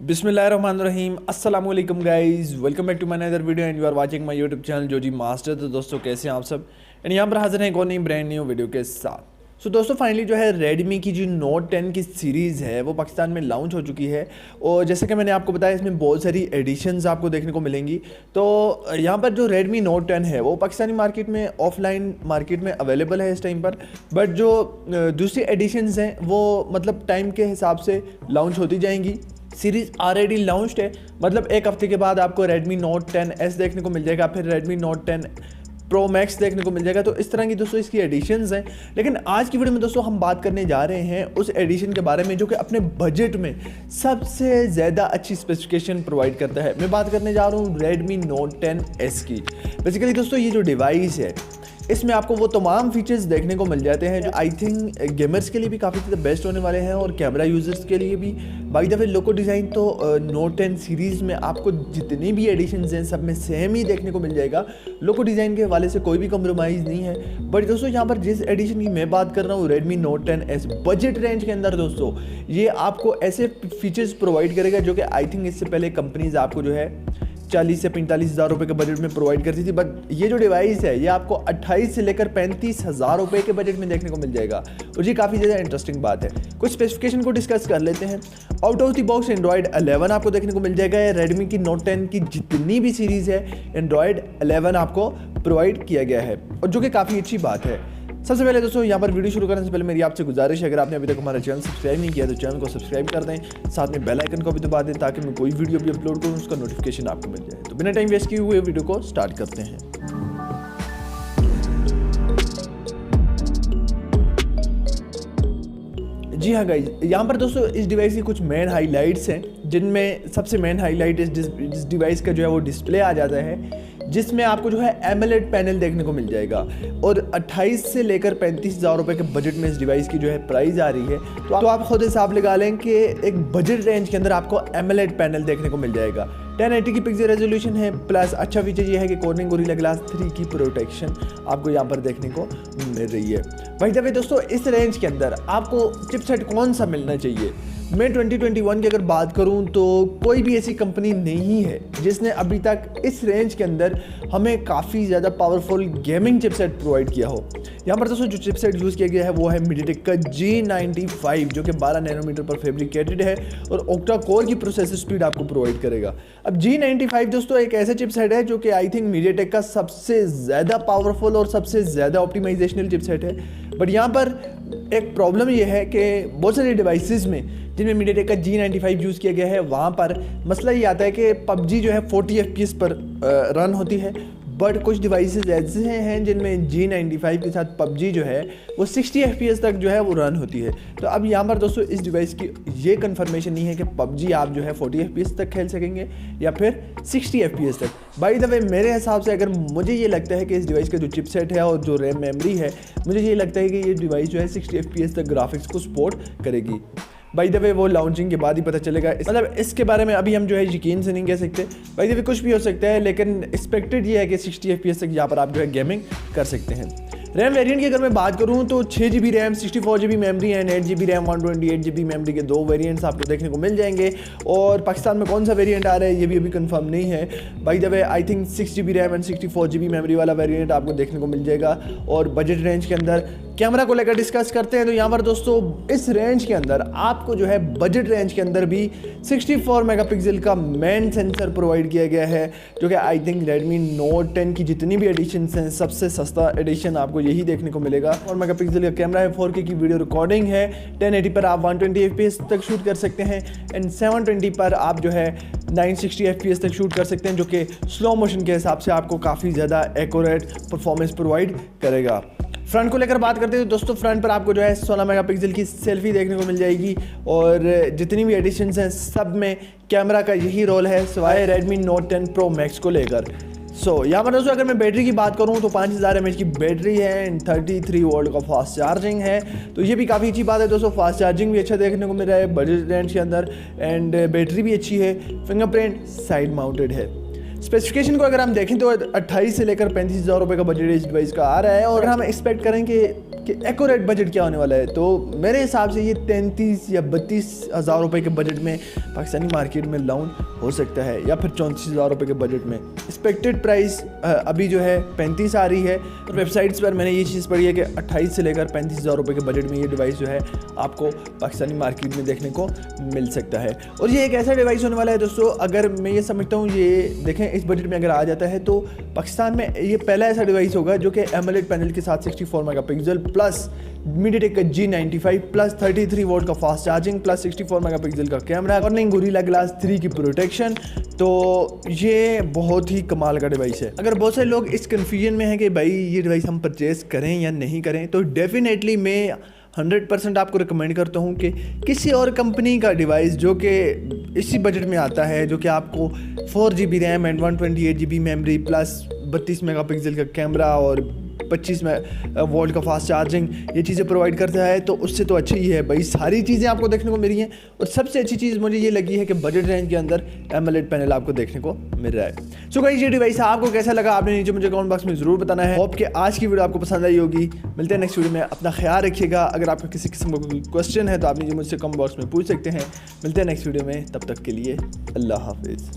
बिस्मिल्लाहिर्रहमानिर्रहीम अस्सलाम वालेकुम guys, welcome back to my another video and you are watching my YouTube channel जो जी मास्टर। तो दोस्तों कैसे हैं आप सब। एंड यहाँ पर हाजिर हैं एक और नई ब्रांड न्यू वीडियो के साथ। सो दोस्तों फाइनली जो है रेडमी की जो नोट 10 की सीरीज़ है वो पाकिस्तान में लॉन्च हो चुकी है। और जैसे कि मैंने आपको बताया इसमें बहुत सारी एडिशंस आपको देखने को मिलेंगी। तो यहाँ पर जो रेडमी नोट 10 है वो पाकिस्तानी मार्केट में ऑफलाइन मार्केट में अवेलेबल है इस टाइम पर। बट जो दूसरी एडिशंस हैं वो मतलब टाइम के हिसाब से लॉन्च होती जाएंगी। सीरीज़ ऑलरेडी लॉन्च्ड है, मतलब एक हफ्ते के बाद आपको Redmi Note 10s देखने को मिल जाएगा, फिर Redmi Note 10 Pro Max देखने को मिल जाएगा। तो इस तरह की दोस्तों इसकी एडिशंस हैं। लेकिन आज की वीडियो में दोस्तों हम बात करने जा रहे हैं उस एडिशन के बारे में जो कि अपने बजट में सबसे ज़्यादा अच्छी स्पेसिफिकेशन प्रोवाइड करता है। मैं बात करने जा रहा हूँ Redmi Note 10s की। बेसिकली दोस्तों ये जो डिवाइस है इसमें आपको वो तमाम फीचर्स देखने को मिल जाते हैं जो आई थिंक गेमर्स के लिए भी काफ़ी ज़्यादा बेस्ट होने वाले हैं और कैमरा यूज़र्स के लिए भी। By the way logo design तो नोट 10 सीरीज़ में आपको जितनी भी एडिशंस हैं सब में सेम ही देखने को मिल जाएगा। लोगो डिज़ाइन के हवाले से कोई भी कम्प्रोमाइज़ नहीं है। बट दोस्तों यहाँ पर जिस एडिशन की मैं बात कर रहा हूँ Redmi Note 10s budget range के अंदर दोस्तों ये आपको ऐसे फीचर्स प्रोवाइड करेगा जो कि आई थिंक इससे पहले कंपनीज आपको जो है 40 से 45 हज़ार रुपये के बजट में प्रोवाइड करती थी। बट ये जो डिवाइस है ये आपको 28 से लेकर 35 हज़ार रुपये के बजट में देखने को मिल जाएगा। और ये काफ़ी ज़्यादा इंटरेस्टिंग बात है। कुछ स्पेसिफिकेशन को डिस्कस कर लेते हैं। Out of the box Android 11 आपको देखने को मिल जाएगा। रेडमी की नोट 10 की जितनी भी सीरीज़ है एंड्रॉयड 11 आपको प्रोवाइड किया गया है और जो कि काफ़ी अच्छी बात है। सबसे पहले दोस्तों यहाँ पर वीडियो शुरू करने से पहले मेरी आपसे गुजारिश है, अगर आपने अभी तक हमारा चैनल सब्सक्राइब नहीं किया तो चैनल को सब्सक्राइब कर दें, साथ में बेल आइकन को भी दबा दें ताकि मैं कोई वीडियो भी अपलोड करूँ उसका नोटिफिकेशन आपको मिल जाए। तो बिना टाइम वेस्ट किए हुए वीडियो को स्टार्ट करते हैं। जी हाँ गाइज, यहाँ पर दोस्तों इस डिवाइस की कुछ मेन हाइलाइट्स हैं जिनमें सबसे मेन हाईलाइट इस डिवाइस का जो है वो डिस्प्ले आ जाता है जिसमें आपको जो है एमोलेड पैनल देखने को मिल जाएगा। और 28 से लेकर 35 हज़ार रुपये के बजट में इस डिवाइस की जो है प्राइस आ रही है। तो आप खुद हिसाब लगा लें कि एक बजट रेंज के अंदर आपको एमोलेड पैनल देखने को मिल जाएगा। 1080 की पिक्सल रेजोल्यूशन है, प्लस अच्छा फीचर ये है कि कॉर्निंग गोरिल्ला ग्लास 3 की प्रोटेक्शन आपको यहाँ पर देखने को मिल रही है। भाई दबे दोस्तों इस रेंज के अंदर आपको चिपसेट कौन सा मिलना चाहिए। मैं 2021 की अगर बात करूं तो कोई भी ऐसी कंपनी नहीं है जिसने अभी तक इस रेंज के अंदर हमें काफ़ी ज़्यादा पावरफुल गेमिंग चिपसेट प्रोवाइड किया हो। यहाँ पर दोस्तों जो चिपसेट यूज़ किया गया है वो है मीडियाटेक का G95 जो कि 12 नैनोमीटर पर फैब्रिकेटेड है और ऑक्टा कोर की प्रोसेसर स्पीड आपको प्रोवाइड करेगा। अब G95 दोस्तों एक ऐसा चिपसेट है जो कि आई थिंक मीडियाटेक का सबसे ज़्यादा पावरफुल और सबसे ज़्यादा ऑप्टिमाइजेशनल चिपसेट है। बट यहाँ पर एक प्रॉब्लम यह है कि बहुत सारे डिवाइसेस में जिनमें मीडियाटेक का G95 यूज़ किया गया है वहाँ पर मसला ये आता है कि PUBG जो है 40 FPS पर रन होती है। बट कुछ डिवाइसेस ऐसे हैं जिनमें G95 के साथ PUBG जो है वो 60 FPS तक जो है वो रन होती है। तो अब यहाँ पर दोस्तों इस डिवाइस की ये कंफर्मेशन नहीं है कि PUBG आप जो है 40 FPS तक खेल सकेंगे या फिर 60 FPS तक। बाय द वे मेरे हिसाब से अगर मुझे ये लगता है कि इस डिवाइस का जो चिपसेट है और जो रैम मेमोरी है मुझे ये लगता है कि ये डिवाइस जो है 60 FPS तक ग्राफिक्स को सपोर्ट करेगी। बाय द वे वो लॉन्चिंग के बाद ही पता चलेगा, मतलब इसके बारे में अभी हम जो है यकीन से नहीं कह सकते। बाय द वे कुछ भी हो सकता है लेकिन एक्सपेक्टेड ये है कि 60 FPS तक यहाँ पर आप जो है गेमिंग कर सकते हैं। रैम वेरिएंट की अगर मैं बात करूँ तो 6 GB RAM 64 GB memory and 8 GB RAM 128 GB memory के 2 वेरिएंट्स आपको देखने को मिल जाएंगे। और पाकिस्तान में कौन सा वेरिएंट आ रहा है ये भी अभी कंफर्म नहीं है। By the way I think 6 GB RAM and 64 GB memory वाला वेरिएंट आपको देखने को मिल जाएगा। और बजट रेंज के अंदर कैमरा को लेकर डिस्कस करते हैं तो यहाँ पर दोस्तों इस रेंज के अंदर आपको जो है बजट रेंज के अंदर भी 64 मेगापिक्सल का मेन सेंसर प्रोवाइड किया गया है जो कि आई थिंक Redmi Note 10 की जितनी भी एडिशन हैं सबसे सस्ता एडिशन आपको यही देखने को मिलेगा। 4 मेगापिक्सल का कैमरा है, 4K की वीडियो रिकॉर्डिंग है, 1080 पर आप 120 FPS तक शूट कर सकते हैं एंड 720 पर आप जो है 960 FPS तक शूट कर सकते हैं जो कि स्लो मोशन के हिसाब से आपको काफ़ी ज़्यादा एक्यूरेट परफॉर्मेंस प्रोवाइड करेगा। फ्रंट को लेकर बात करते हैं तो दोस्तों फ्रंट पर आपको जो है 16 मेगापिक्सल की सेल्फी देखने को मिल जाएगी और जितनी भी एडिशंस हैं सब में कैमरा का यही रोल है सिवाय Redmi Note 10 Pro Max को लेकर। यहाँ पर दोस्तों अगर मैं बैटरी की बात करूँ तो 5000 mAh की बैटरी है एंड 33 वोल्ट का फास्ट चार्जिंग है। तो ये भी काफ़ी अच्छी बात है दोस्तों, फास्ट चार्जिंग भी अच्छा देखने को मिल रहा है बजट रेंज के अंदर एंड बैटरी भी अच्छी है। फिंगरप्रिंट साइड माउंटेड है। स्पेसिफिकेशन को अगर हम देखें तो 28 से लेकर 35 हज़ार रुपये का बजट इस डिवाइस का आ रहा है और हम एक्सपेक्ट करें कि कि एक्यूरेट बजट क्या होने वाला है। तो मेरे हिसाब से ये 33 या 32 हज़ार रुपये के बजट में पाकिस्तानी मार्केट में लॉन्च हो सकता है, या फिर 34 हज़ार रुपये के बजट में। एक्सपेक्टेड प्राइस अभी जो है 35 आ रही है, और वेबसाइट्स पर मैंने ये चीज़ पढ़ी है कि 28 से लेकर 35 हज़ार रुपये के बजट में ये डिवाइस जो है आपको पाकिस्तानी मार्केट में देखने को मिल सकता है। और ये एक ऐसा डिवाइस होने वाला है दोस्तों, अगर मैं ये समझता हूँ, ये देखें इस बजट में अगर आ जाता है तो पाकिस्तान में ये पहला ऐसा डिवाइस होगा जो कि एमोलेड पैनल के साथ 64 मेगापिक्सल प्लस मीडियाटेक का G95 प्लस 33 वोल्ट का फास्ट चार्जिंग प्लस 64 मेगापिक्सल का कैमरा और नहीं गोरिल्ला ग्लास 3 की प्रोटेक्शन। तो ये बहुत ही कमाल का डिवाइस है। अगर बहुत सारे लोग इस कन्फ्यूजन में हैं कि भाई ये डिवाइस हम परचेज़ करें या नहीं करें, तो डेफिनेटली मैं 100% आपको रिकमेंड करता हूँ कि किसी और कंपनी का डिवाइस जो कि इसी बजट में आता है, जो कि आपको 4GB RAM and 128GB memory plus 32 megapixel का कैमरा और 25 वोल्ट का फास्ट चार्जिंग ये चीज़ें प्रोवाइड करता है, तो उससे तो अच्छी ही है भाई। सारी चीज़ें आपको देखने को मिल रही हैं, और सबसे अच्छी चीज़ मुझे ये लगी है कि बजट रेंज के अंदर एमोलेड पैनल आपको देखने को मिल रहा है। सो गाइस, ये डिवाइस आपको कैसा लगा आपने नीचे मुझे कमेंट बॉक्स में ज़रूर बताना है। होप कि आज की वीडियो आपको पसंद आई होगी। मिलते हैं नेक्स्ट वीडियो में, अपना ख्याल रखिएगा। अगर आपका किसी किस्म का कोई क्वेश्चन है तो आप नीचे मुझसे कमेंट बॉक्स में पूछ सकते हैं। मिलते हैं नेक्स्ट वीडियो में, तब तक के लिए अल्लाह हाफिज़।